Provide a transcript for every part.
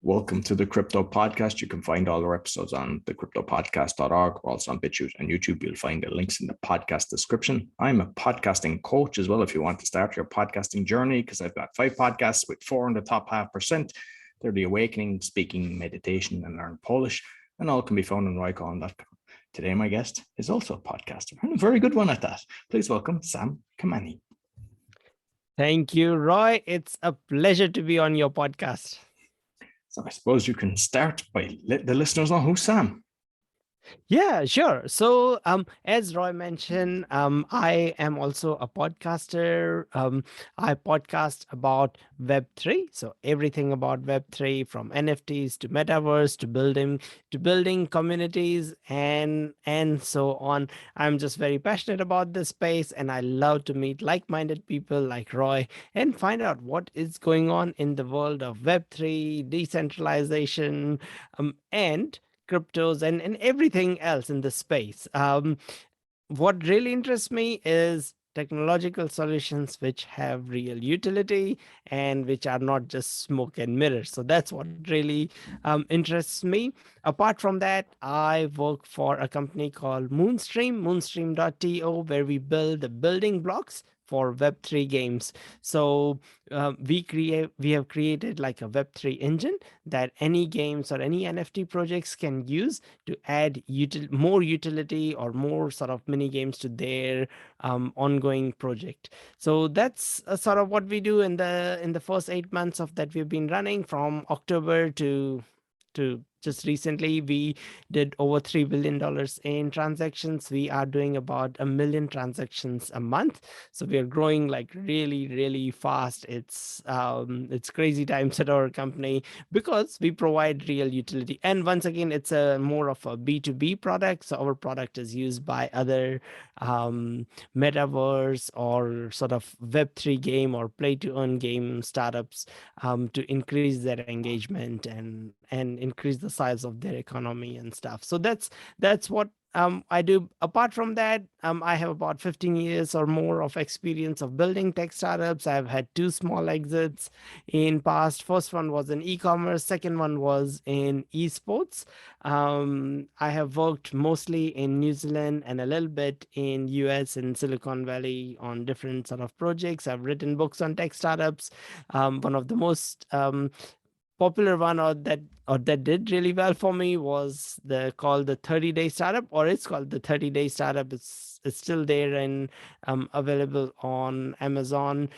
Welcome to the Crypto Podcast. You can find all our episodes on thecryptopodcast.org. We're also on BitChute and YouTube. You'll find the links in the podcast description. I'm a podcasting coach as well if you want to start your podcasting journey, because I've got 5 podcasts with 4 in the top 0.5%. They're The Awakening, Speaking, Meditation, and Learn Polish, and all can be found on roycohen.com. Today, my guest is also a podcaster, and a very good one at that. Please welcome Sam Kamani. Thank you, Roy. It's a pleasure to be on your podcast. So I suppose you can start by letting the listeners know who's Sam. Yeah, sure. So, as Roy mentioned, I am also a podcaster. I podcast about Web3, so everything about Web3, from NFTs to metaverse to building communities and so on. I'm just very passionate about this space, and I love to meet like-minded people like Roy and find out what is going on in the world of Web3, decentralization, and cryptos and everything else in the space. What really interests me is technological solutions which have real utility and which are not just smoke and mirrors. So that's what really interests me. Apart from that, I work for a company called moonstream.to, where we build the building blocks for Web3 games. So we have created like a Web3 engine that any games or any NFT projects can use to add more utility or more sort of mini games to their ongoing project. So that's sort of what we do in the first 8 months of that we've been running, from October to just recently. We did over $3 billion in transactions. We are doing about 1 million transactions a month. So we are growing like really, really fast. It's crazy times at our company because we provide real utility. And once again, it's a more of a B2B product. So our product is used by other metaverse or sort of Web3 game or play to earn game startups to increase their engagement and increase the size of their economy and stuff. So that's what I do. Apart from that, I have about 15 years or more of experience of building tech startups. I've had 2 small exits in past. First one was in e-commerce. Second one was in esports. I have worked mostly in New Zealand and a little bit in US and Silicon Valley on different sort of projects. I've written books on tech startups. One of the most popular one or that did really well for me was called the 30-day startup, or it's called the 30-day startup. It's still there and available on Amazon.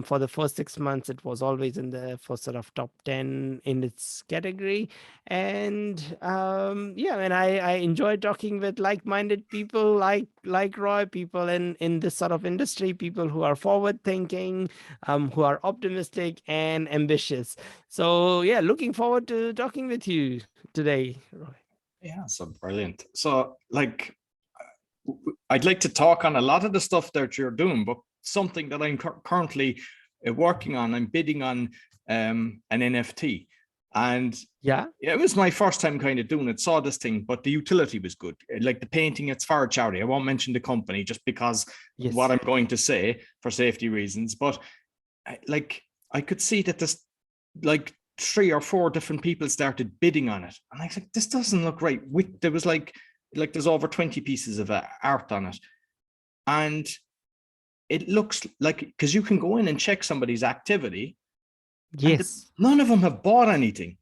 For the first 6 months, it was always in the first sort of top 10 in its category. And and I enjoy talking with like-minded people like Roy, people in this sort of industry, people who are forward thinking, who are optimistic and ambitious. So yeah, looking forward to talking with you today, Roy. Yeah, so brilliant. So I'd like to talk on a lot of the stuff that you're doing, but something that I'm currently working on, I'm bidding on an NFT. And yeah, it was my first time kind of doing it. Saw this thing, but the utility was good. Like the painting, it's for a charity. I won't mention the company just because what I'm going to say for safety reasons. But I could see that this 3 or 4 different people started bidding on it, and I was like, this doesn't look right. There was like there's over 20 pieces of art on it, and it looks like, because you can go in and check somebody's activity. Yes, none of them have bought anything,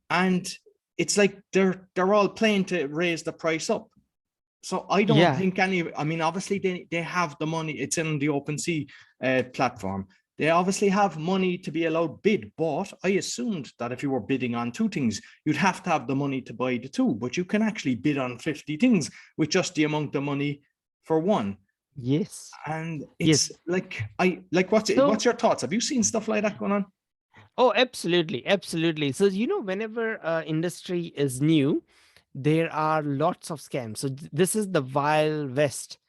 and it's like they're all playing to raise the price up. So I don't think I mean, obviously they have the money. It's in the Opensea platform. They obviously have money to be allowed bid, but I assumed that if you were bidding on 2 things, you'd have to have the money to buy the 2, but you can actually bid on 50 things with just the amount of money for 1. Yes. And it's what's your thoughts? Have you seen stuff like that going on? Oh, absolutely. Absolutely. So, whenever industry is new, there are lots of scams. So this is the Wild West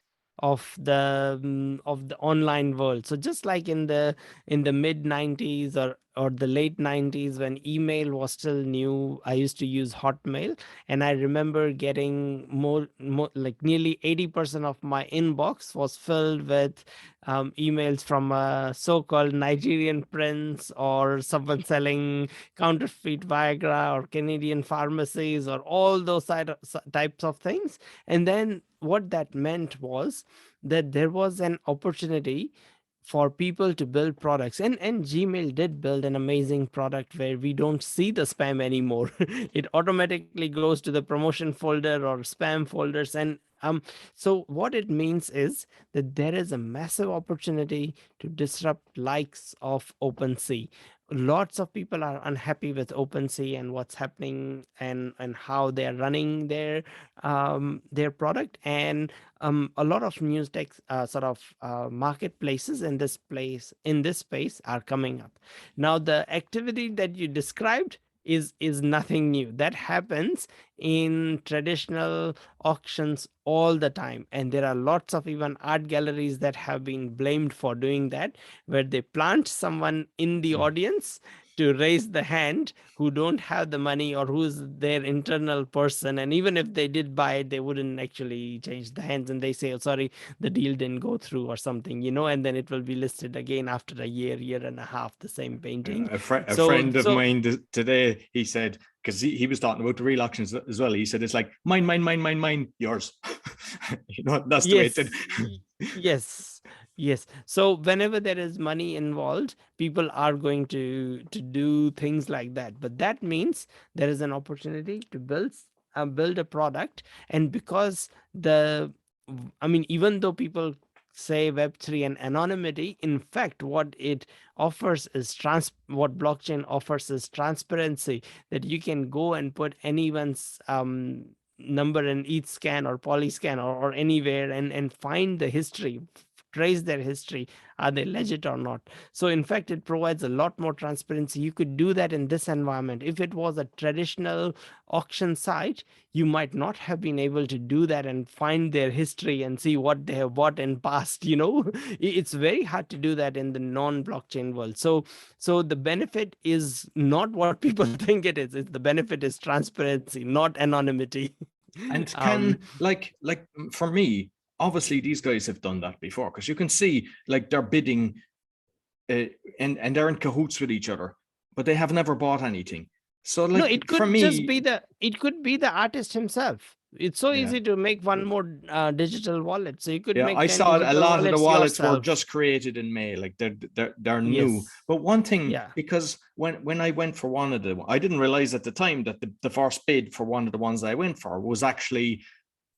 of the online world. So just like in the mid 90s or or the late 90s, when email was still new, I used to use Hotmail, and I remember getting more like nearly 80% of my inbox was filled with emails from a so-called Nigerian prince, or someone selling counterfeit Viagra, or Canadian pharmacies, or all those types of things. And then what that meant was that there was an opportunity for people to build products, and Gmail did build an amazing product where we don't see the spam anymore. It automatically goes to the promotion folder or spam folders. And so what it means is that there is a massive opportunity to disrupt likes of OpenSea. Lots of people are unhappy with OpenSea and what's happening, and how they're running their product. And a lot of news tech sort of marketplaces in this space are coming up. Now, the activity that you described is nothing new. That happens in traditional auctions all the time, and there are lots of even art galleries that have been blamed for doing that, where they plant someone in the audience to raise the hand who don't have the money, or who's their internal person, and even if they did buy it, they wouldn't actually change the hands, and they say, oh, sorry, the deal didn't go through or something, and then it will be listed again after a year and a half, the same painting. A friend of mine today, he said, because he was talking about the real auctions as well, he said it's like mine, yours. That's the way it did. Yes. So whenever there is money involved, people are going to do things like that. But that means there is an opportunity to build a product. And because even though people say Web3 and anonymity, in fact, what it offers is what blockchain offers is transparency, that you can go and put anyone's number in each scan or polyscan, or anywhere, and find the history, trace their history. Are they legit or not? So in fact, it provides a lot more transparency. You could do that in this environment. If it was a traditional auction site, you might not have been able to do that and find their history and see what they have bought in past. It's very hard to do that in the non-blockchain world. So the benefit is not what people think it is. The benefit is transparency, not anonymity. And can like for me, obviously these guys have done that before, because you can see like they're bidding and they're in cahoots with each other, but they have never bought anything. So like, no, it could for me, just be the artist himself. It's so easy to make one more digital wallet. So you could make I 10 saw a lot of the wallets yourself. were just created in May, like they're new. But one thing, because when I went for one of them, I didn't realize at the time that the first bid for one of the ones I went for was actually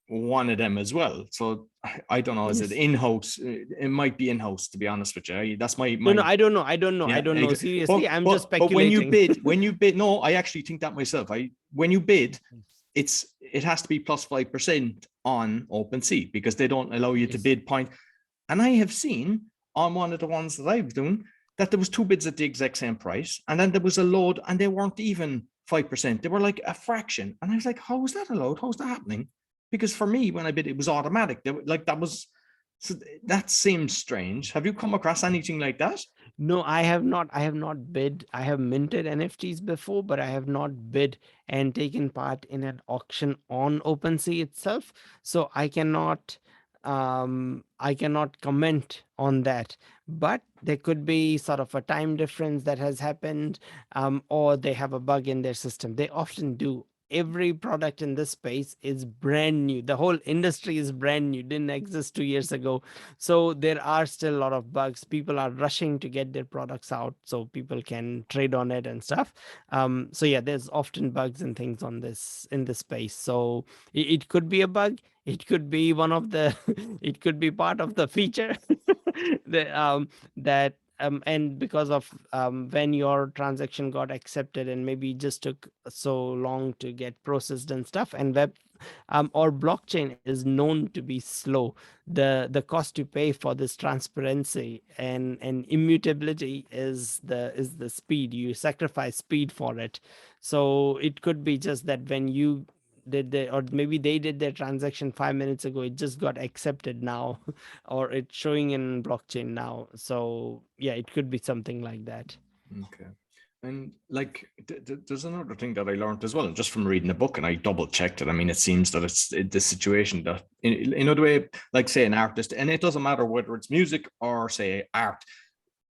one of them as well. So I don't know, is it in-house? It might be in-house, to be honest with you. That's my no, I don't know. I don't know. Seriously, I'm just speculating. But when you bid, no, I actually think that myself. When you bid, it has to be plus 5% on OpenSea, because they don't allow you to bid point. And I have seen on one of the ones that I've done that there was two bids at the exact same price, and then there was a load, and they weren't even 5%. They were like a fraction, and I was like, how is that allowed? How's that happening? Because for me, when I bid, it was automatic. So that seems strange. Have you come across anything like that? No, I have not. I have not bid. I have minted NFTs before, but I have not bid and taken part in an auction on OpenSea itself. So I cannot comment on that. But there could be sort of a time difference that has happened, or they have a bug in their system. They often do. Every product in this space is brand new. The whole industry is brand new, didn't exist 2 years ago. So there are still a lot of bugs. People are rushing to get their products out so people can trade on it and stuff. So yeah, there's often bugs and things in this space. So it could be a bug. It could be one of the it could be part of the feature that and because of when your transaction got accepted, and maybe it just took so long to get processed and stuff, and web or blockchain is known to be slow. The cost you pay for this transparency and immutability is the speed. You sacrifice speed for it. So it could be just that when you or maybe they did their transaction 5 minutes ago, it just got accepted now, or it's showing in blockchain now. So yeah, it could be something like that. Okay. And like, there's another thing that I learned as well, just from reading the book, and I double checked it. I mean, it seems that it's the situation that, in other way, like say an artist, and it doesn't matter whether it's music or say art,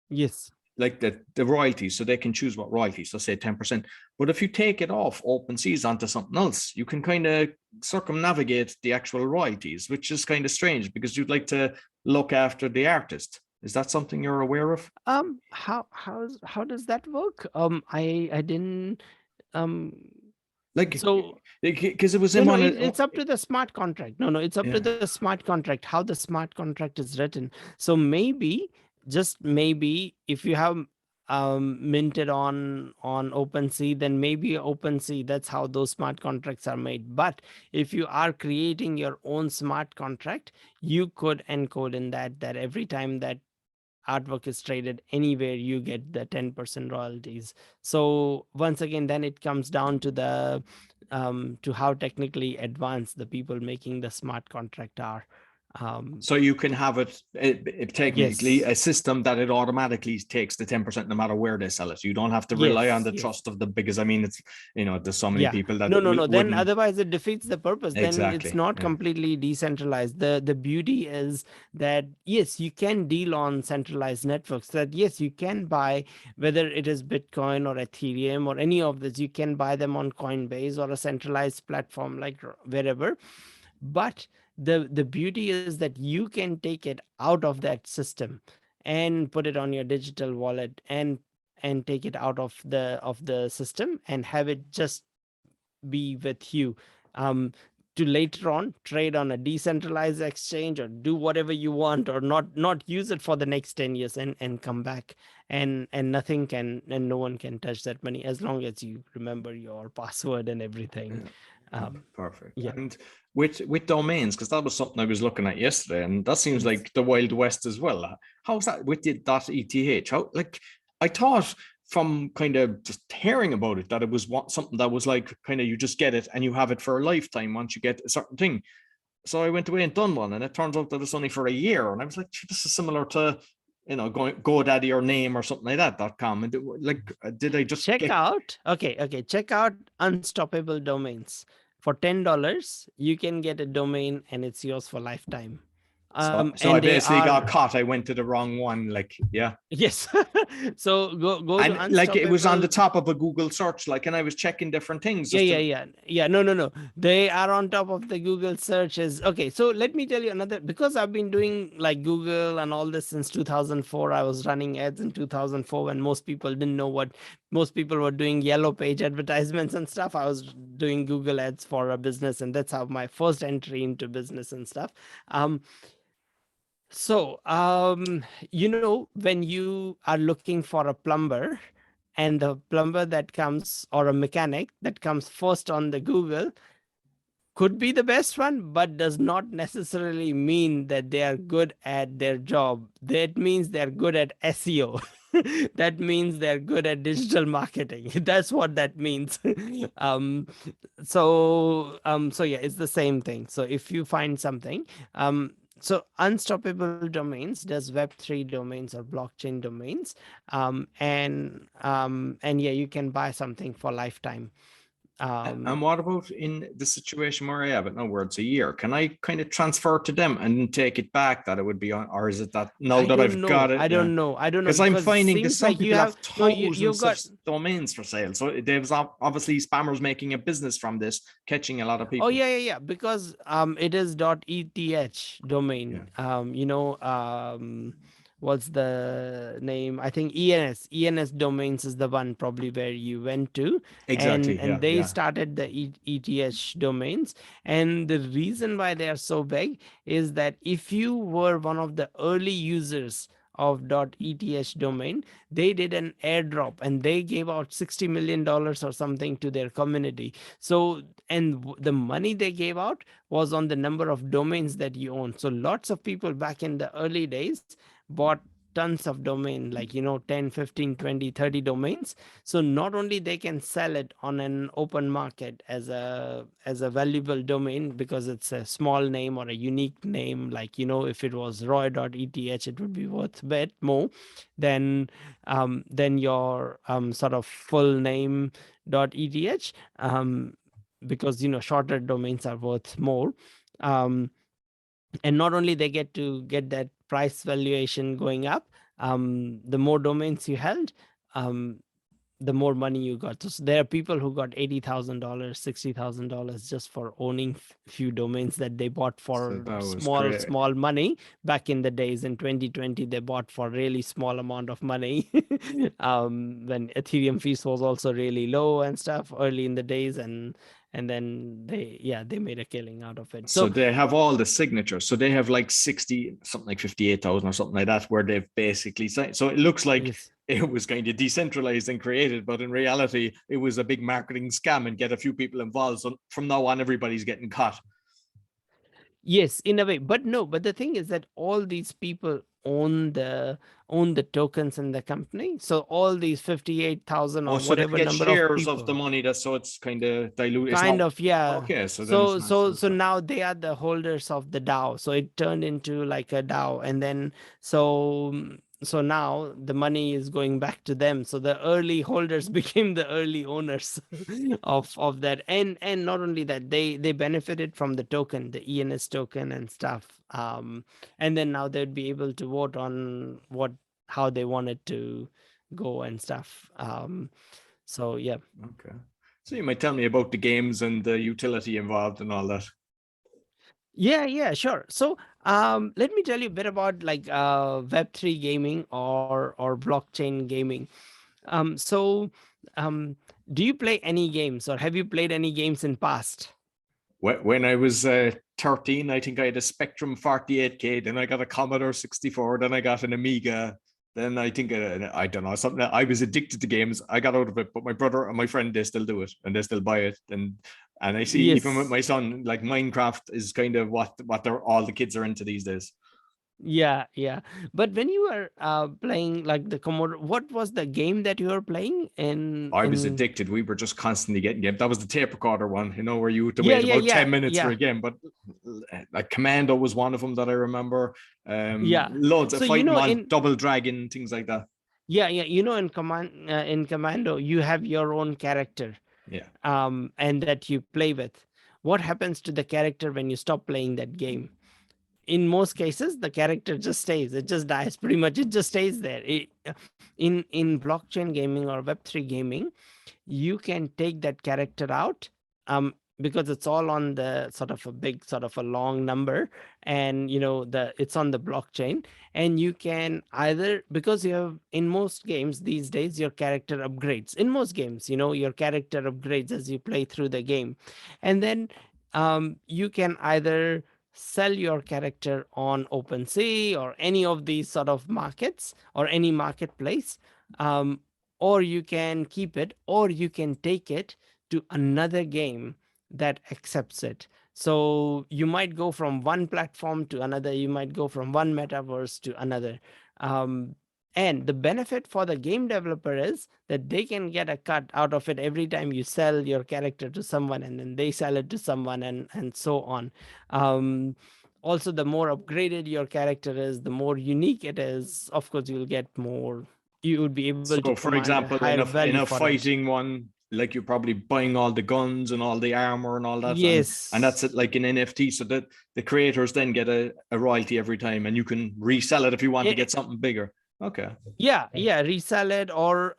Yes. like the royalties, so they can choose what royalties, so say 10%. But if you take it off Openseas onto something else, you can kind of circumnavigate the actual royalties, which is kind of strange because you'd like to look after the artist. Is that something you're aware of? How does that work? I didn't um Like, so because it was no, in no, one of, it's up to the smart contract. No, it's up to yeah. the smart contract, how the smart contract is written. So maybe, just maybe, if you have minted on OpenSea, then maybe OpenSea, that's how those smart contracts are made. But if you are creating your own smart contract, you could encode in that every time that artwork is traded anywhere, you get the 10% royalties. So once again, then it comes down to the to how technically advanced the people making the smart contract are. So you can have it technically Yes. a system that it automatically takes the 10% no matter where they sell it. You don't have to rely on Yes. the Yes. trust of the, because I mean, it's, there's so many Yeah. people that No. Then wouldn't. otherwise it defeats the purpose. Then it's Exactly. not Yeah. completely decentralized. The beauty is that yes, you can deal on centralized networks. That yes, you can buy, whether it is Bitcoin or Ethereum or any of this, you can buy them on Coinbase or a centralized platform like wherever. But the beauty is that you can take it out of that system and put it on your digital wallet, and take it out of the system and have it just be with you, um, to later on trade on a decentralized exchange or do whatever you want, or not use it for the next 10 years, and come back, and nothing can, and no one can touch that money as long as you remember your password and everything. Yeah. um, Perfect. yeah. And with domains, because that was something I was looking at yesterday, and that seems Yes. like the Wild West as well. How's that with the .eth? How, like, I thought from kind of just hearing about it that it was something that was like kind of, you just get it and you have it for a lifetime once you get a certain thing. So I went away and done one, and it turns out that it's only for a year. And I was like, this is similar to, going GoDaddy or Name or something like that.com. And like, did I just Check get? out, okay, check out Unstoppable Domains. For $10 you can get a domain and it's yours for lifetime. So I And they basically got are, caught. I went to the wrong one. Like, yeah. yes. So go to And like, it was on the Unstoppable. top of a Google search, like, and I was checking different things Yeah, just to. no. They are on top of the Google searches. Okay, so let me tell you another, because I've been doing like Google and all this since 2004. I was running ads in 2004 when most people didn't know what, most people were doing yellow page advertisements and stuff. I was doing Google ads for a business, and that's how my first entry into business and stuff. Um, so, when you are looking for a plumber, and the plumber that comes, or a mechanic that comes first on the Google, could be the best one, but does not necessarily mean that they are good at their job. That means they're good at SEO. That means they're good at digital marketing. That's what that means. um, so yeah, it's the same thing. So if you find something, so Unstoppable Domains does Web3 domains or blockchain domains, and yeah, you can buy something for lifetime. And Um, what about in the situation where I have it now, where it's a year? Can I kind of transfer to them and take it back that it would be on, or is it that now I that don't I've know. got it? I Yeah. don't know. I don't know, Because I'm because it finding, because seems some like you people have, have no, you've thousands of got, domains for sale. So there's obviously spammers making a business from this, catching a lot of oh people. yeah, because it is .eth Yeah. domain. What's the name? I think ENS domains is the one probably where you went to, Exactly. and Yeah. they Yeah. started the ETH domains. And the reason why they are so big is that if you were one of the early users of .eth domain, they did an airdrop and they gave out $60 million or something to their community. So, and the money they gave out was on the number of domains that you own. So lots of people back in the early days bought tons of domain, like 10, 15, 20, 30 domains. So not only they can sell it on an open market as a valuable domain because it's a small name or a unique name, like if it was roy.eth, it would be worth a bit more than your sort of full name .eth, because shorter domains are worth more. And not only they get to get that price valuation going up, the more domains you held, the more money you got. So there are people who got $80,000, $60,000 just for owning few domains that they bought So for that was small great. small money back in the days. In 2020 they bought for really small amount of money, when Ethereum fees was also really low and stuff early in the days, and then they made a killing out of it. So So they have all the signatures. So they have like 60, something like 58,000 or something like that, where they've basically signed. So it looks like yes. it was kind of decentralized and created, but in reality, it was a big marketing scam and get a few people involved. So from now on, everybody's getting caught. Yes, in a way, but no. But the thing is that all these people own the tokens in the company. So all these 58,000 Oh, or so they whatever get number of shares of the people, money. That's so it's kind of diluted. It's kind not of, yeah. okay. So then it's So not so. now they are the holders of the DAO. So it turned into like a DAO, and then so now the money is going back to them. So the early holders became the early owners of that, and not only that, they benefited from the token, the ENS token and stuff. And then now they'd be able to vote on how they wanted to go and stuff. So yeah. Okay. So you might tell me about the games and the utility involved and all that. Yeah, sure. So, let me tell you a bit about like Web3 gaming or blockchain gaming. So, um, do you play any games, or have you played any games in past? When I was 13, I think I had a Spectrum 48K, then I got a Commodore 64, then I got an Amiga, then I think, I don't know, something. I was addicted to games. I got out of it, but my brother and my friend, they still do it and they still buy it. And I see even with Yes. my son, like Minecraft is kind of what they're all the kids are into these days. Yeah. But when you were playing like the Commodore, what was the game that you were playing I was in? addicted. We were just constantly getting games. That was the tape recorder one, where you had to Yeah, wait yeah, about 10 yeah, minutes for yeah, a game. But like Commando was one of them that I remember. yeah. Loads of So fighting one, Double Dragon, things like that. yeah, in Commando, you have your own character, Yeah. and that you play with. What happens to the character when you stop playing that game? In most cases, the character just stays. It just dies. Pretty much, it just stays there. In blockchain gaming or Web3 gaming, you can take that character out, because it's all on the sort of a big, sort of a long number, and it's on the blockchain. And you can either, because you have, in most games these days, your character upgrades. In most games, your character upgrades as you play through the game. And then you can either sell your character on Opensea or any of these sort of markets or any marketplace, um, or you can keep it, or you can take it to another game that accepts it. So you might go from one platform to another, you might go from one metaverse to another. um, and the benefit for the game developer is that they can get a cut out of it every time you sell your character to someone, and then they sell it to someone, and so on. um, Also, the more upgraded your character is, the more unique it is, of course you'll get more, you would be able to So, for command a example, in higher a value for it. fighting one, like you're probably buying all the guns and all the armor and all that, and that's it, Yes. like an NFT. So that the creators then get a royalty every time, and you can resell it if you want to get something bigger. Okay. Yeah, resell it, or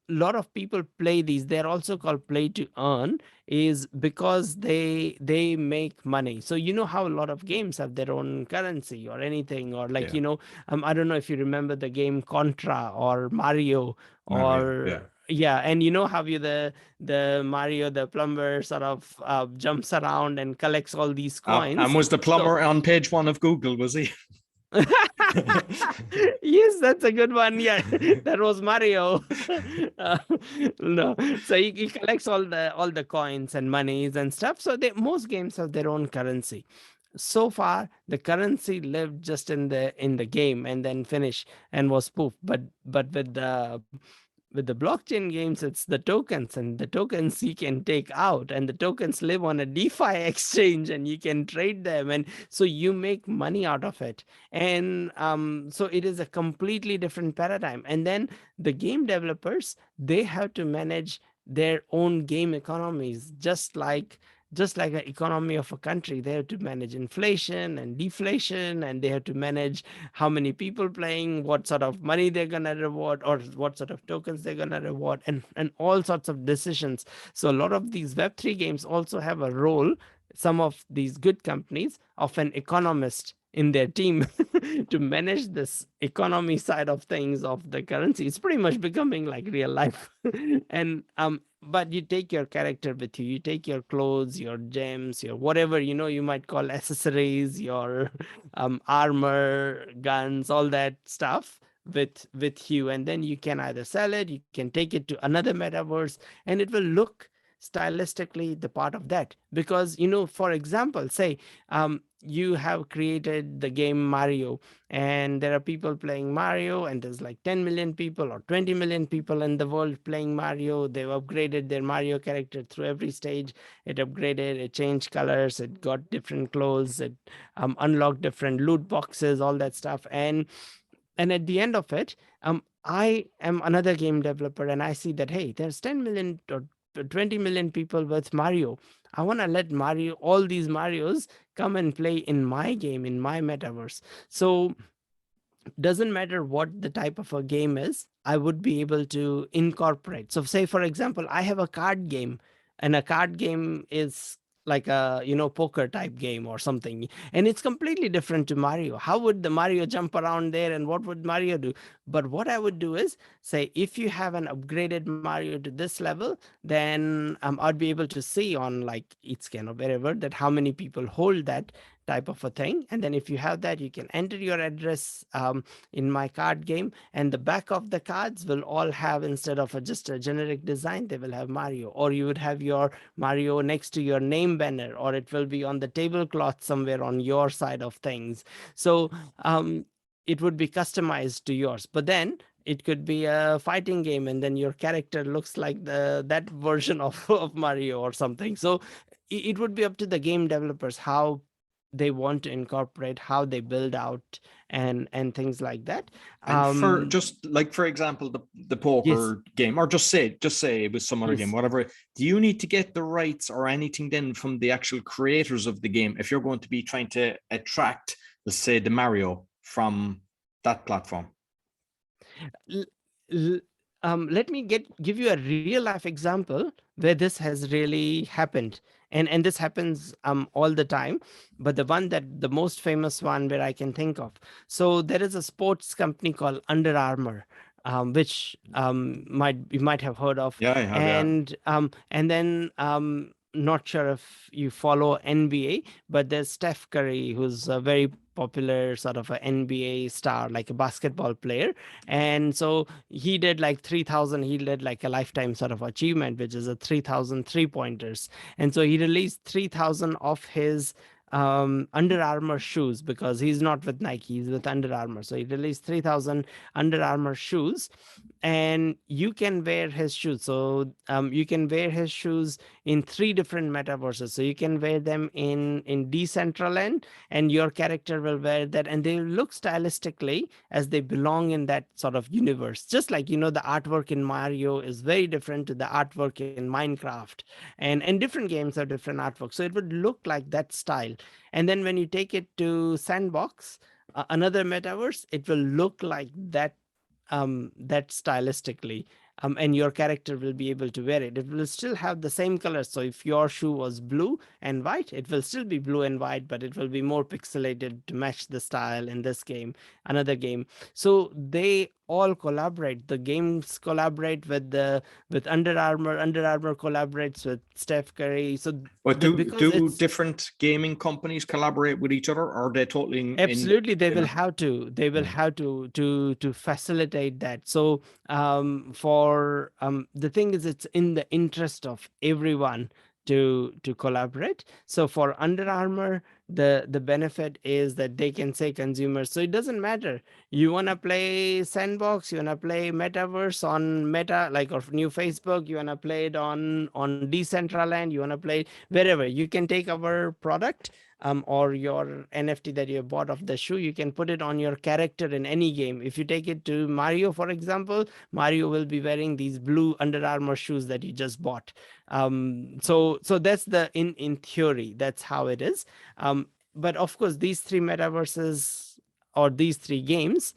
lot of people play these. They're also called play to earn, is because they make money. So how a lot of games have their own currency or anything, or like Yeah. I don't know if you remember the game Contra or Mario, Mario. Yeah. or yeah, and how you the Mario, the plumber, sort of jumps around and collects all these And coins. was the So plumber on page one of Google? Was he? yes, that's a good one. Yeah, that was Mario. Uh, no, so he collects all the coins and monies and stuff. So most games have their own currency. so far the currency lived just in the game and then finish and was poof. But with the blockchain games, it's the tokens, and the tokens you can take out, and the tokens live on a DeFi exchange, and you can trade them, and so you make money out of it. And so it is a completely different paradigm. And then the game developers, they have to manage their own game economies, just like an economy of a country. They have to manage inflation and deflation, and they have to manage how many people playing, what sort of money they're going to reward, or what sort of tokens they're going to reward, and all sorts of decisions. So a lot of these Web3 games also have a role, some of these good companies, of an economist in their team to manage this economy side of things of the currency. It's pretty much becoming like real life. And but you take your character with you, you take your clothes, your gems, your whatever, you might call accessories, your armor, guns, all that stuff with you, and then you can either sell it, you can take it to another metaverse, and it will look stylistically the part of that. Because for example, say you have created the game Mario, and there are people playing Mario, and there's like 10 million people or 20 million people in the world playing Mario. They've upgraded their Mario character through every stage. It upgraded, it changed colors, it got different clothes, it unlocked different loot boxes, all that stuff. And at the end of it, I am another game developer, and I see that, hey, there's 10 million or 20 million people with Mario. I want to let all these Marios come and play in my game, in my metaverse. So doesn't matter what the type of a game is, I would be able to incorporate. So say, for example, I have a card game, and a card game is like a poker type game or something, and it's completely different to Mario. How would the Mario jump around there, and what would Mario do? But what I would do is say, if you have an upgraded Mario to this level, then I'd be able to see on like Eatscan or wherever that how many people hold that type of a thing. And then if you have that, you can enter your address in my card game, and the back of the cards will all have, instead of just a generic design, they will have Mario. Or you would have your Mario next to your name banner, or it will be on the tablecloth somewhere on your side of things. So it would be customized to yours. But then it could be a fighting game, and then your character looks like that version of Mario or something. So it would be up to the game developers how they want to incorporate, how they build out, and things like that. And for just like, for example, the poker game, or just say it was some other game, whatever, do you need to get the rights or anything then from the actual creators of the game if you're going to be trying to attract, let's say, the Mario from that platform? Let me give you a real life example where this has really happened, and this happens all the time. But the most famous one where I can think of. So there is a sports company called Under Armour, which you might have heard of. Yeah, I have. And then not sure if you follow NBA, but there's Steph Curry, who's a very popular sort of an NBA star, like a basketball player. And so he did like 3,000, he did like a lifetime sort of achievement, which is a 3,000 3-pointers. And so he released 3,000 of his Under Armour shoes, because he's not with Nike, he's with Under Armour. So he released 3,000 Under Armour shoes, and you can wear his shoes. So you can wear his shoes in 3 different metaverses. So you can wear them in Decentraland, and your character will wear that, and they look stylistically as they belong in that sort of universe. Just like, the artwork in Mario is very different to the artwork in Minecraft, and different games have different artwork. So it would look like that style. And then when you take it to Sandbox, another metaverse, it will look like that stylistically. And your character will be able to wear it. It will still have the same colors. So if your shoe was blue and white, it will still be blue and white, but it will be more pixelated to match the style in this game, another game. So they all collaborate. The games collaborate with Under Armour. Under Armour collaborates with Steph Curry. So but do different gaming companies collaborate with each other, or are they totally absolutely they will have to to facilitate that. So for the thing is, it's in the interest of everyone to collaborate. So for Under Armour the benefit is that they can say consumers, so it doesn't matter, you want to play Sandbox, you want to play Metaverse on Meta, like, or new Facebook, you want to play it on Decentraland, you want to play wherever, you can take our product, or your NFT that you bought of the shoe, you can put it on your character in any game. If you take it to Mario, for example, Mario will be wearing these blue Under Armour shoes that you just bought. So that's the in theory, that's how it is. But of course, these three metaverses or these three games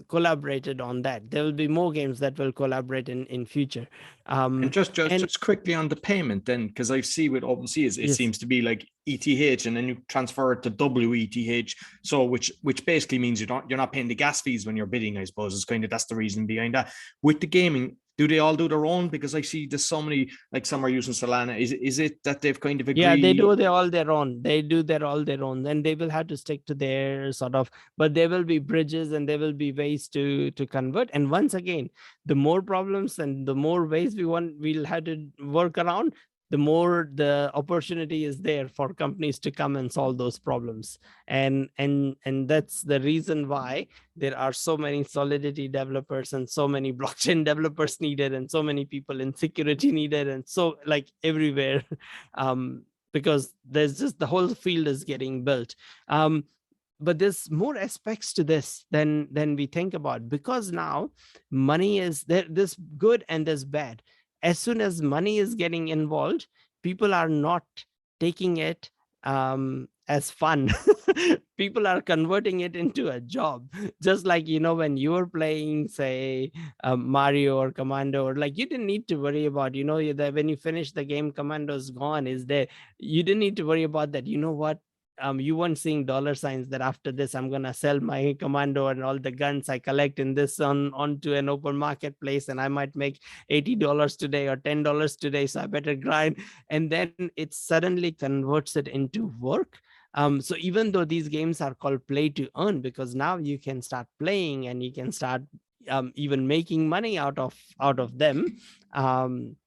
collaborated on that. There will be more games that will collaborate in future. And just quickly on the payment then, because I see with Opensea is it seems to be like ETH, and then you transfer it to WETH. So which basically means you're not paying the gas fees when you're bidding, I suppose. It's kind of, that's the reason behind that. With the gaming, do they all do their own? Because I see there's so many, like some are using Solana. Is it that they've kind of agreed? Yeah, they do all their own. They do all their own. Then they will have to stick to their sort of, but there will be bridges and there will be ways to convert. And once again, the more problems and the more ways we'll have to work around, the more the opportunity is there for companies to come and solve those problems. And that's the reason why there are so many Solidity developers and so many blockchain developers needed and so many people in security needed, and so like everywhere, because there's just the whole field is getting built. But there's more aspects to this than we think about, because now money is there, there's good and there's bad. As soon as money is getting involved, people are not taking it as fun. People are converting it into a job. Just like, when you were playing, say, Mario or Commando, or like, you didn't need to worry about, that when you finish the game, Commando's gone, is there. You didn't need to worry about that. You know what? You weren't seeing dollar signs that after this, I'm going to sell my Commando and all the guns I collect in this onto an open marketplace, and I might make $80 today or $10 today, so I better grind. And then it suddenly converts it into work. So even though these games are called play to earn, because now you can start playing and you can start even making money out of them. And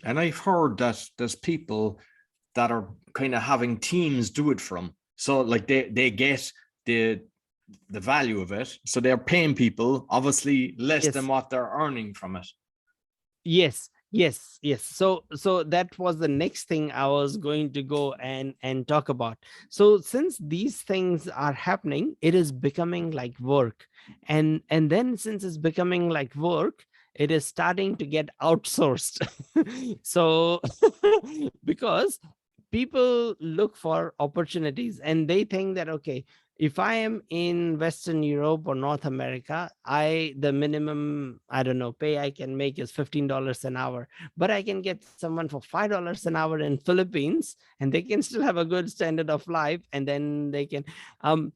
I've heard that there's people that are kind of having teams do it from. So like they get the value of it. So they're paying people obviously less than what they're earning from it. Yes. So that was the next thing I was going to go and talk about. So since these things are happening, it is becoming like work. And then since it's becoming like work, it is starting to get outsourced. So because people look for opportunities and they think that, okay, if I am in Western Europe or North America, the minimum, I don't know, pay I can make is $15 an hour, but I can get someone for $5 an hour in Philippines, and they can still have a good standard of life. And then they can, and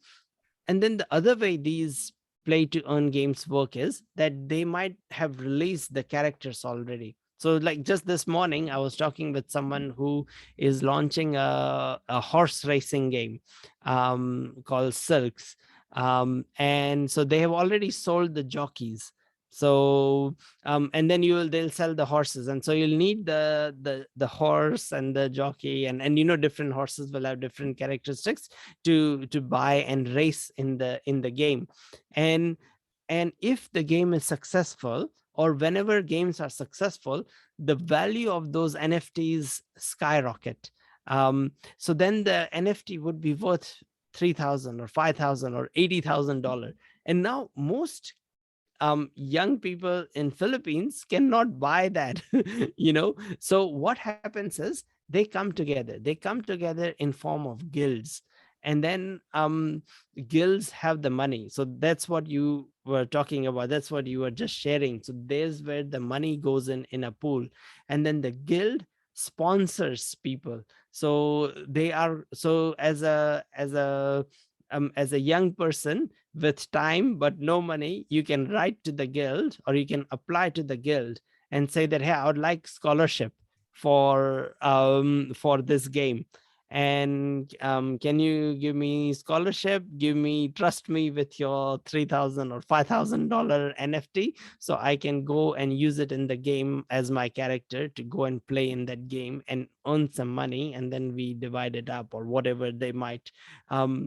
then the other way these play to earn games work is that they might have released the characters already. So like just this morning, I was talking with someone who is launching a horse racing game called Silks. And so they have already sold the jockeys. So and then they'll sell the horses, and so you'll need the horse and the jockey, and different horses will have different characteristics to buy and race in the game. And if the game is successful, or whenever games are successful, the value of those NFTs skyrocket. So then the NFT would be worth $3,000 or $5,000 or $80,000. And now most young people in Philippines cannot buy that. So what happens is they come together in form of guilds. And then guilds have the money. So that's what you were talking about. That's what you were just sharing. So there's where the money goes in a pool. And then the guild sponsors people. So as a young person with time but no money, you can write to the guild, or you can apply to the guild and say that, hey, I would like scholarship for this game. and can you give me scholarship, trust me with your $3,000 or $5,000 NFT, so I can go and use it in the game as my character to go and play in that game and earn some money, and then we divide it up or whatever they might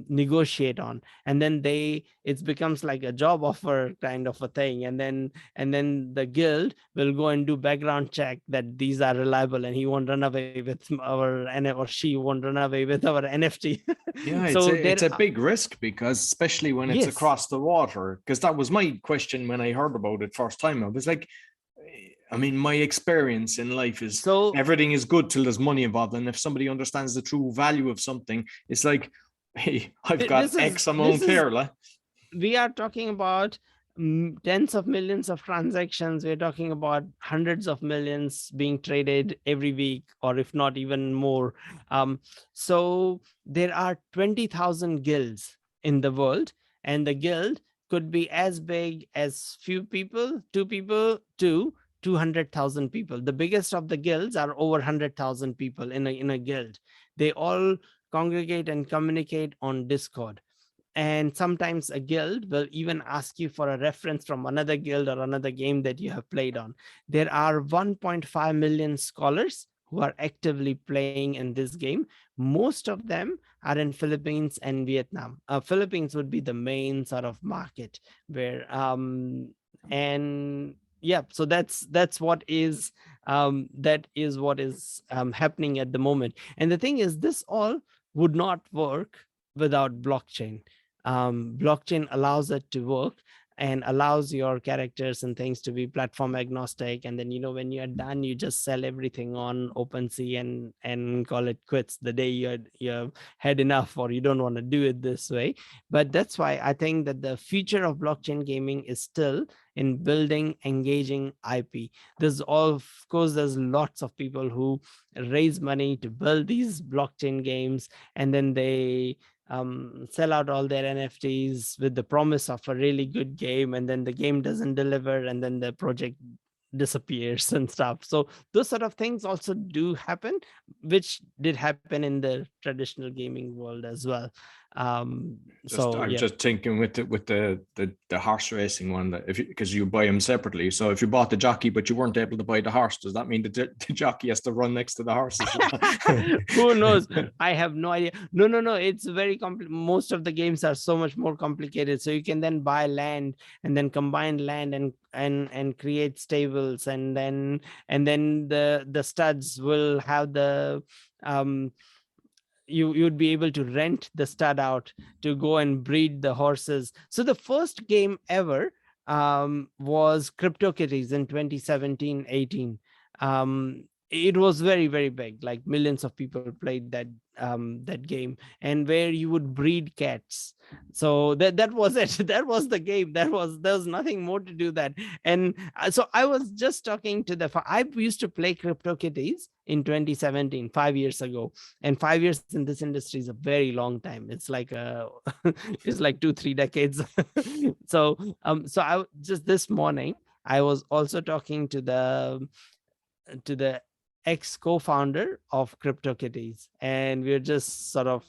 negotiate on. And then it becomes like a job offer kind of a thing, and then the guild will go and do background check that these are reliable, and he won't run away with or she won't run away with our NFT. Yeah, So it's a big risk, because especially when it's yes. across the water, because that was my question when I heard about it first time. I was like, I mean, my experience in life is So everything is good till there's money involved. And if somebody understands the true value of something, it's like, hey, I've got this is X this amount is here. Like. we are talking about tens of millions of transactions. We're talking about hundreds of millions being traded every week, or if not even more. So there are 20,000 guilds in the world, and the guild could be as big as few people, two people, to 200,000 people. The biggest of the guilds are over 100,000 people in a guild. They all congregate and communicate on Discord, and sometimes a guild will even ask you for a reference from another guild or another game that you have played on. There are 1.5 million scholars who are actively playing in this game. Most of them are in Philippines and Vietnam. Philippines would be the main sort of market where and yeah, so that's what is happening at the moment. And the thing is, this all would not work without blockchain. Blockchain allows it to work and allows your characters and things to be platform agnostic. And then, when you're done, you just sell everything on Opensea and call it quits the day you're had enough, or you don't want to do it this way. But that's why I think that the future of blockchain gaming is still in building engaging IP. There's of course there's lots of people who raise money to build these blockchain games, and then they sell out all their NFTs with the promise of a really good game, and then the game doesn't deliver, and then the project disappears and stuff. So those sort of things also do happen, which did happen in the traditional gaming world as well. So I'm yeah. just thinking with the horse racing one, that if because you buy them separately. So if you bought the jockey but you weren't able to buy the horse, does that mean the jockey has to run next to the horse as well? Who knows? I have no idea. No. It's very most of the games are so much more complicated. So you can then buy land and then combine land and create stables, and then the studs will have the you'd be able to rent the stud out to go and breed the horses. So the first game ever was CryptoKitties in 2017-18. It was very, very big, like millions of people played that game, and where you would breed cats. So that was it. That was the game. There was nothing more to do that. And so I was just talking to I used to play CryptoKitties in 2017, 5 years ago. And 5 years in this industry is a very long time. It's like it's like 2-3 decades. So I just this morning I was also talking to the ex co-founder of CryptoKitties, and we are just sort of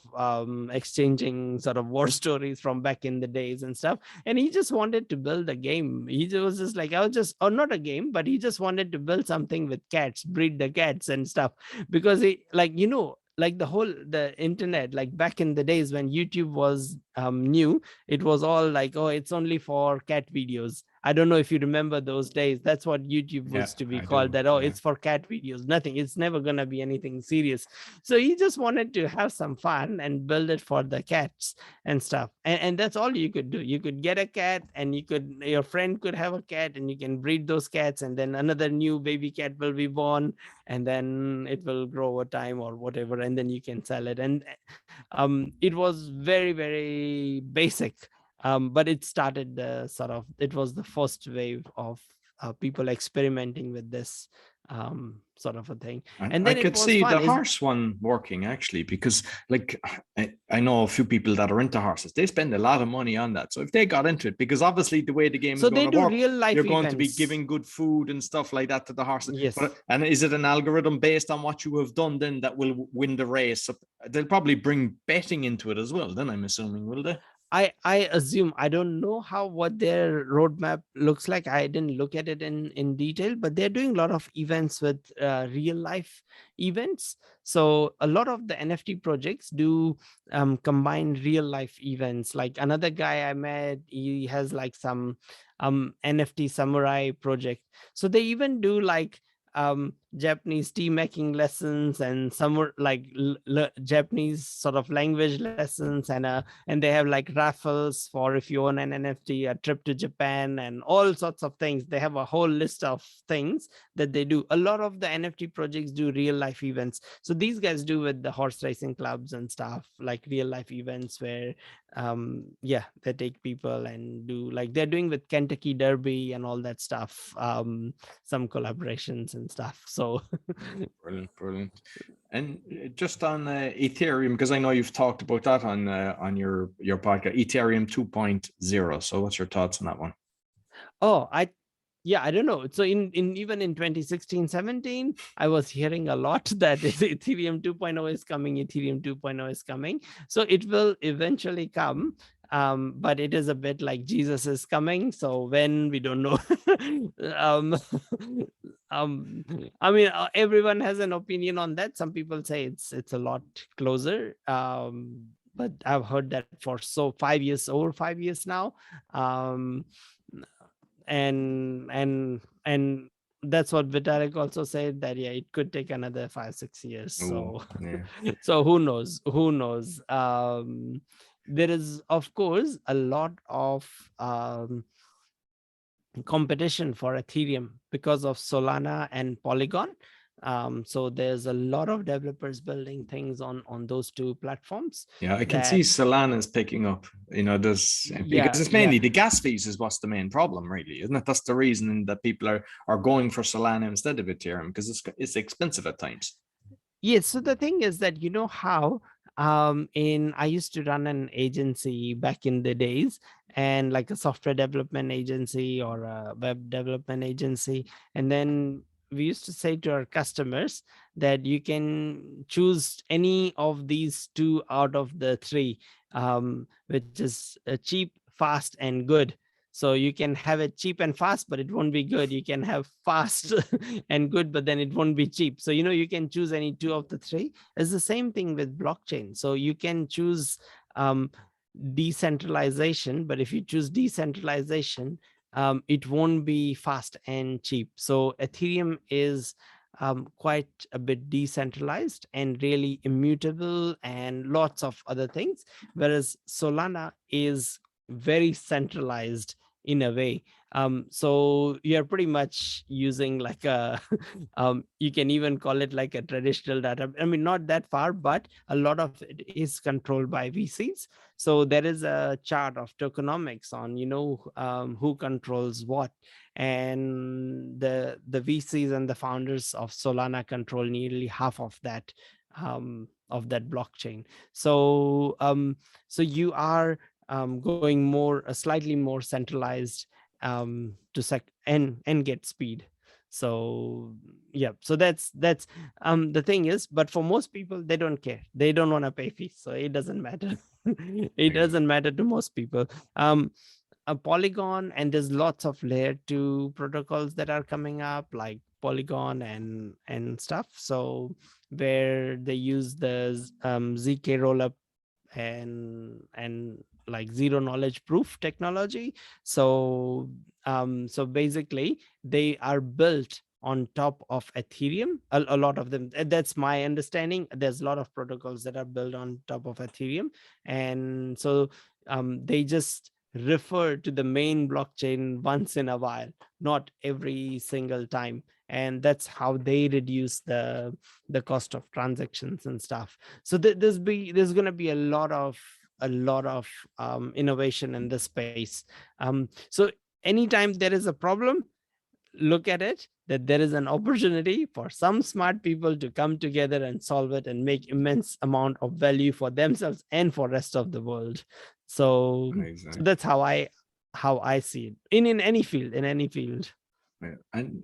exchanging sort of war stories from back in the days and stuff. And he just wanted to build a game. He was just like, or not a game, but he just wanted to build something with cats, breed the cats and stuff, because he, like the internet, like back in the days when YouTube was new, it was all like, oh, it's only for cat videos. I don't know if you remember those days. That's what YouTube Yeah, was to be I called, do. that, oh, Yeah. it's for cat videos. Nothing. It's never going to be anything serious. So he just wanted to have some fun and build it for the cats and stuff. And that's all you could do. You could get a cat, and your friend could have a cat, and you can breed those cats, and then another new baby cat will be born, and then it will grow over time or whatever, and then you can sell it. And it was very, very basic, but it started it was the first wave of people experimenting with this sort of a thing. And And I then it could was see fun. the horse one working actually, because like I know a few people that are into horses. They spend a lot of money on that. So if they got into it, because obviously the way the game is So going they to do work, real life you're going to be events. giving good food and stuff like that to the horses. Yes. And is it an algorithm based on what you have done then that will win the race? They'll probably bring betting into it as well. Then I'm assuming, will they? I assume, I don't know what their roadmap looks like. I didn't look at it in detail, but they're doing a lot of events with real life events. So a lot of the NFT projects do combine real life events. Like another guy I met, he has like some NFT samurai project. So they even do like Japanese tea making lessons and some like Japanese sort of language lessons, and they have like raffles for if you own an NFT, a trip to Japan, and all sorts of things. They have a whole list of things that they do. A lot of the NFT projects do real life events. So these guys do with the horse racing clubs and stuff, like real life events where yeah, they take people and do like they're doing with Kentucky Derby and all that stuff, some collaborations and stuff. So Brilliant. And just on Ethereum, because I know you've talked about that on your podcast, Ethereum 2.0. So what's your thoughts on that one? oh, I don't know. So in even in 2016, 17, I was hearing a lot that Ethereum 2.0 is coming, Ethereum 2.0 is coming. So it will eventually come. But it is a bit like Jesus is coming. So when, we don't know. um, I mean, everyone has an opinion on that. Some people say it's a lot closer. But I've heard that for over 5 years now. Um, and that's what Vitalik also said, that yeah, it could take another 5-6 years. So Yeah. so who knows. There is of course a lot of competition for Ethereum because of Solana and Polygon. So there's a lot of developers building things on those two platforms. Yeah, I can see That Solana's picking up. There's because yeah, it's mainly the gas fees is what's the main problem, really, isn't it? That's the reason that people are going for Solana instead of Ethereum, because it's expensive at times. Yes. So the thing is that, you know how in I used to run an agency back in the days, and like a software development agency or a web development agency. And then we used to say to our customers that you can choose any of these two out of the three, which is cheap, fast, and good. So you can have it cheap and fast, but it won't be good. You can have fast and good, but then it won't be cheap. So, you can choose any two of the three. It's the same thing with blockchain. So you can choose decentralization, but if you choose decentralization, it won't be fast and cheap. So Ethereum is quite a bit decentralized and really immutable and lots of other things, whereas Solana is very centralized in a way. So you're pretty much using like a you can even call it like a traditional data. I mean, not that far, but a lot of it is controlled by VCs. So there is a chart of tokenomics on, who controls what. And the VCs and the founders of Solana control nearly half of that blockchain. So you are going slightly more centralized to and get speed. So yeah, so that's the thing is, but for most people, they don't care. They don't want to pay fees, so it doesn't matter. It doesn't matter to most people. A Polygon, and there's lots of layer 2 protocols that are coming up, like Polygon and stuff. So where they use the ZK rollup and like zero knowledge proof technology. So basically they are built on top of Ethereum. A lot of them, that's my understanding. There's a lot of protocols that are built on top of Ethereum. And so they just refer to the main blockchain once in a while, not every single time. And that's how they reduce the cost of transactions and stuff. So there's going to be a lot of innovation in this space. So anytime there is a problem, look at it that there is an opportunity for some smart people to come together and solve it and make immense amount of value for themselves and for rest of the world. So that's how I see it in any field, in any field. Yeah. And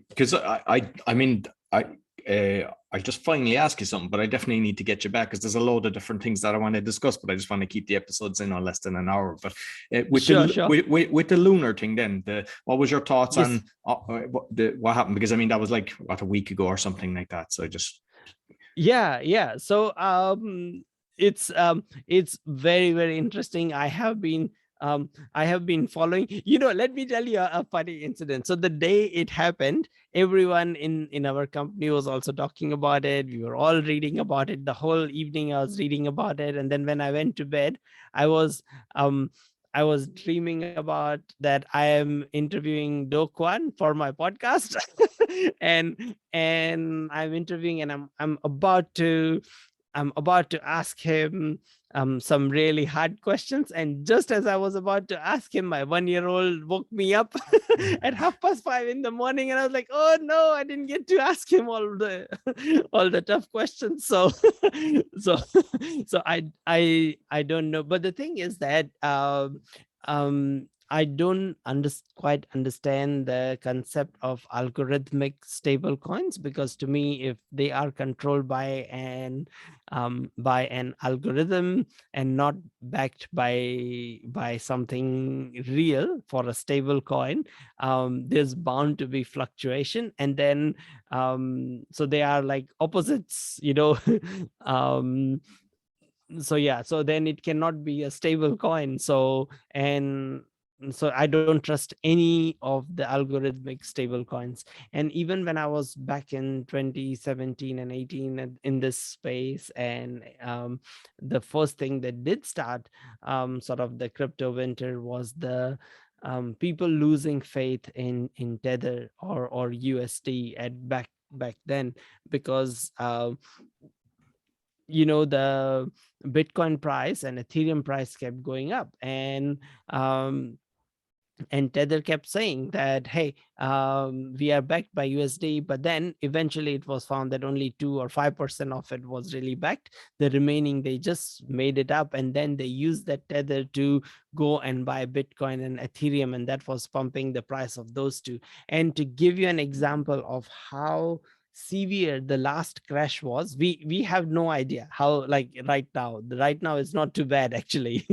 because I mean, I just finally ask you something, but I definitely need to get you back because there's a load of different things that I want to discuss, but I just want to keep the episodes in on less than an hour. But with the lunar thing, then what was your thoughts on what happened? Because I mean, that was like a week ago or something like that. So yeah. So it's very, very interesting. I have been following, let me tell you a funny incident. So the day it happened, everyone in our company was also talking about it. We were all reading about it. The whole evening I was reading about it. And then when I went to bed, I was dreaming about that I am interviewing Do Kwon for my podcast. and I'm interviewing, and I'm about to ask him some really hard questions. And just as I was about to ask him, my 1-year-old woke me up at 5:30 in the morning, and I was like, "Oh no, I didn't get to ask him all the tough questions." So, so, so I don't know. But the thing is that I don't quite understand the concept of algorithmic stable coins, because to me, if they are controlled by an algorithm and not backed by something real for a stable coin, there's bound to be fluctuation. And then so they are like opposites, so then it cannot be a stable coin. So I don't trust any of the algorithmic stable coins. And even when I was back in 2017 and 18 in this space, and the first thing that did start sort of the crypto winter was the people losing faith in Tether or USD at back then, because the Bitcoin price and Ethereum price kept going up, and Tether kept saying that, hey, we are backed by USD. But then eventually it was found that only 2 or 5% of it was really backed. The remaining, they just made it up, and then they used that Tether to go and buy Bitcoin and Ethereum, and that was pumping the price of those two. And to give you an example of how severe the last crash was, we have no idea how, like right now it's not too bad actually.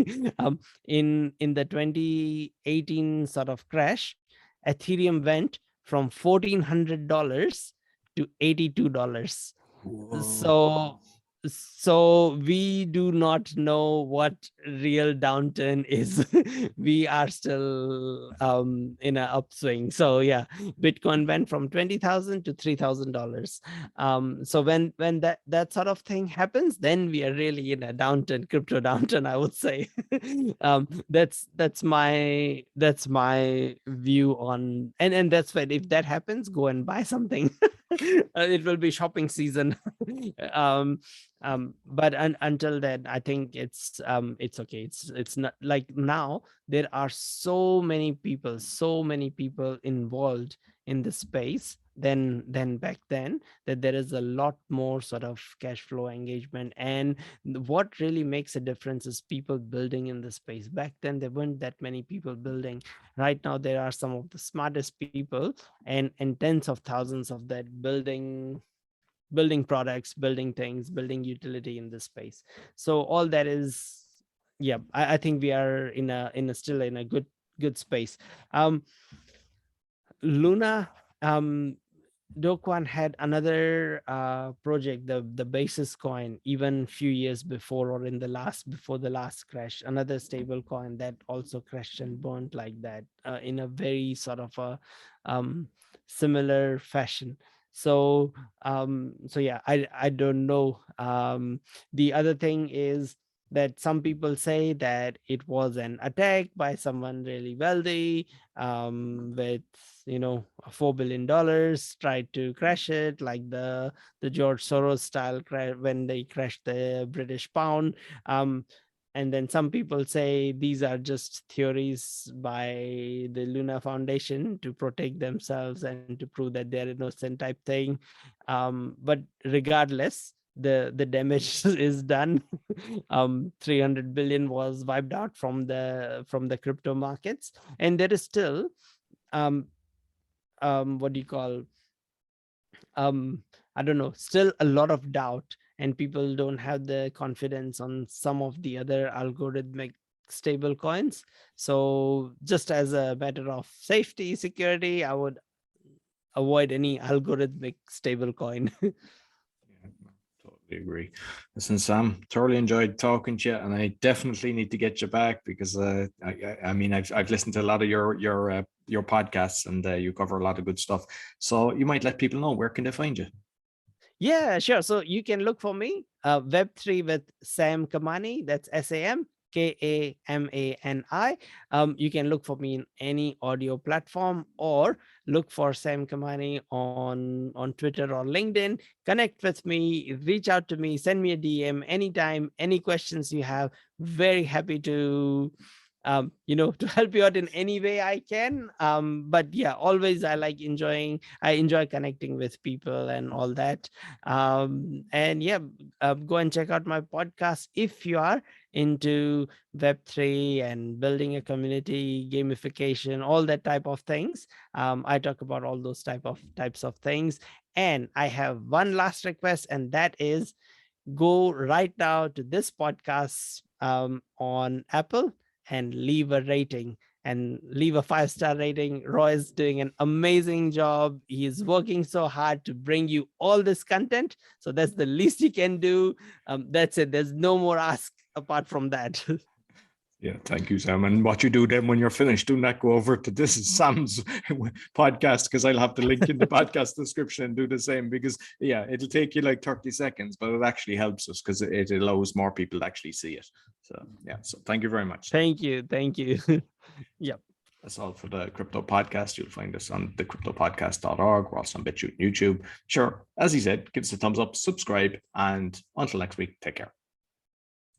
In the 2018 sort of crash, Ethereum went from $1,400 to $82. Whoa. So we do not know what real downturn is. We are still in an upswing. So yeah, Bitcoin went from 20,000 to $3,000. So when that sort of thing happens, then we are really in a downturn, crypto downturn, I would say. That's my view on, and that's why if that happens, go and buy something. It will be shopping season. But until then, I think it's okay. It's not like now there are so many people involved in the space than back then, that there is a lot more sort of cash flow engagement. And what really makes a difference is people building in the space. Back then there weren't that many people building. Right now there are some of the smartest people, and tens of thousands of that building products, building things, building utility in this space. So all that is, yeah, I think we are in a still in a good space. Luna, Do Kwon had another project, the basis coin, even few years before, or before the last crash, another stable coin that also crashed and burnt like that, in a very sort of a similar fashion. So yeah, I don't know. The other thing is that some people say that it was an attack by someone really wealthy, with $4 billion, tried to crash it, like the George Soros style crash when they crashed the British pound. And then some people say these are just theories by the Luna Foundation to protect themselves and to prove that they're innocent type thing. But regardless, the damage is done. 300 billion was wiped out from the crypto markets, and there is still what do you call I don't know, still a lot of doubt, and people don't have the confidence on some of the other algorithmic stable coins. So just as a matter of safety, security, I would avoid any algorithmic stable coin. Totally agree. Listen, Sam, thoroughly enjoyed talking to you, and I definitely need to get you back because I mean I've listened to a lot of your podcasts, and you cover a lot of good stuff. So you might let people know, where can they find you? Yeah, sure. So you can look for me, Web3 with Sam Kamani. That's SAM KAMANI. You can look for me in any audio platform, or look for Sam Kamani on Twitter or LinkedIn. Connect with me, reach out to me, send me a DM anytime, any questions you have. Very happy to to help you out in any way I can. But yeah, always I enjoy connecting with people and all that. And yeah, go and check out my podcast if you are into Web3 and building a community, gamification, all that type of things. I talk about all those types of things. And I have one last request, and that is, go right now to this podcast on Apple and leave a rating, and leave a 5-star rating. Roy is doing an amazing job. He is working so hard to bring you all this content. So that's the least he can do. That's it. There's no more ask apart from that. Yeah, thank you, Sam. And what you do then when you're finished, do not go over to this is Sam's podcast, because I'll have the link in the podcast description, and do the same, because yeah, it'll take you like 30 seconds, but it actually helps us because it allows more people to actually see it. So yeah, so thank you very much. Thank you. Yep. That's all for the Crypto Podcast. You'll find us on thecryptopodcast.org. We're also on BitChute and YouTube. Sure, as he said, give us a thumbs up, subscribe, and until next week, take care.